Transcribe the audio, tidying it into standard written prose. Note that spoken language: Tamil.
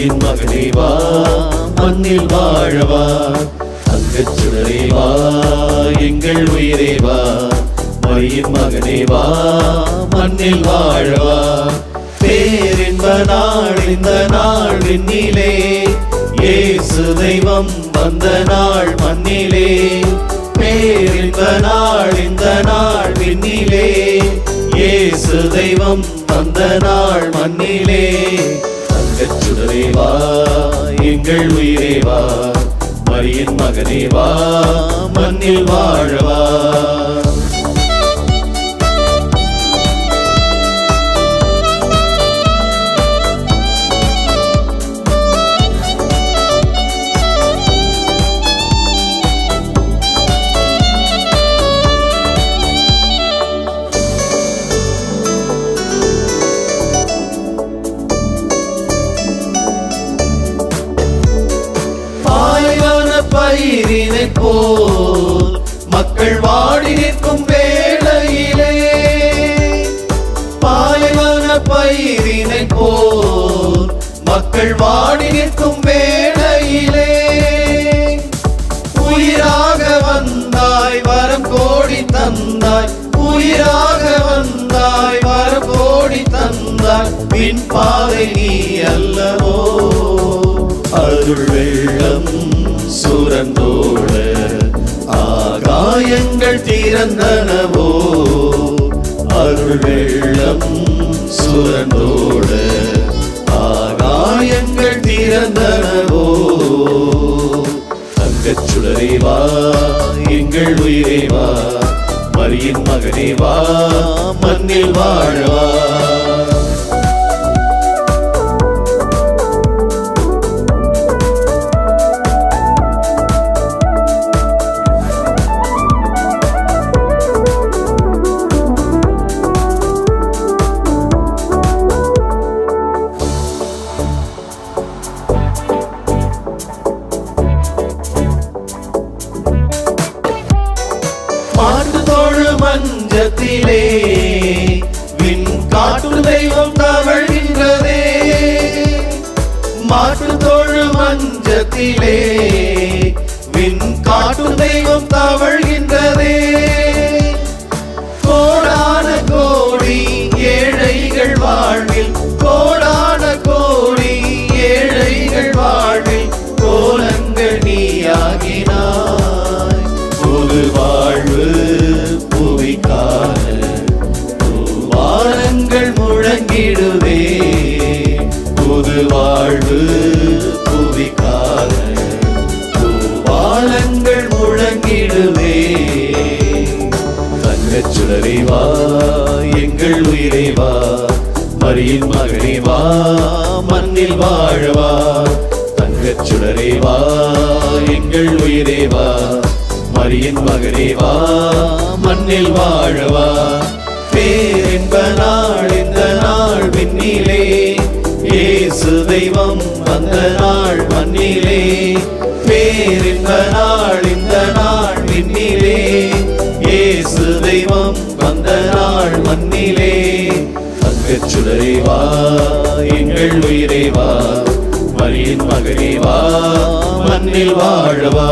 மரியின் மகனே வா மண்ணில் வாழவா தங்கச் சுடரே வா எங்கள் உயிரே வா மரியின் மகனே வா மண்ணில் வாழவா பேரின்ப நாள் இந்த நாள் விண்ணிலே இயேசு தெய்வம் வந்த நாள் மண்ணிலே பேரின்ப நாள் இந்த நாள் விண்ணிலே இயேசு தெய்வம் வந்த நாள் மண்ணிலே தங்கச் சுடரே வா எங்கள் உயிரே வா மரியின் மகனே வா மண்ணில் வாழவா பயிரினை போல் மக்கள் வாடி நிற்கும் வேளையிலே பாலைவன பயிரினை போல் மக்கள் வாடி நிற்கும் வேளையிலே உயிராக வந்தாய் வரம் கோடி தந்தாய் உயிராக வந்தாய் வரம் கோடி தந்தாய் பின் பாதை நீ அல்லவோ அருள் வெள்ளம் சுரந்தோட ஆகாயங்கள் திறந்தனவோ அருள் வெள்ளம் சுரந்தோட ஆகாயங்கள் திறந்தனவோ தங்கச் சுடரே வா எங்கள் உயிரே வா மரியின் மகனே வா மண்ணில் வாழவா மஞ்சத்திலே விண் காட்டு தெய்வம் தவழ்கின்றதே மாட்டு தோழு மஞ்சத்திலே விண் காட்டு தெய்வம் தவழ்கின்றதே கோடான கோடி ஏழைகள் வாழ்வில் கோடான கோடி ஏழைகள் வாழ்வில் கோலங்கள் நீயாகினாய் பொது வாழ்வு வானங்கள் முழங்கிடுவே புது வாழ்வு புவிக்காக வானங்கள் முழங்கிடுவே தங்கச் சுடரே வா எங்கள் உயிரே வா மரியின் மகனே வா மண்ணில் வாழவா தங்கச் சுடரே வா எங்கள் உயிரே வா மரியின் மகனே வா மண்ணில் வாழவா பேரின்ப நாள் இந்த நாள் விண்ணிலே இயேசு தெய்வம் வந்த நாள் மண்ணிலே பேரின்ப நாள் இந்த நாள் விண்ணிலே இயேசு தெய்வம் வந்த நாள் மண்ணிலே தங்கச் சுடரே வா எங்கள் உயிரே வா மரியின் மகனே வா மண்ணில் வாழவா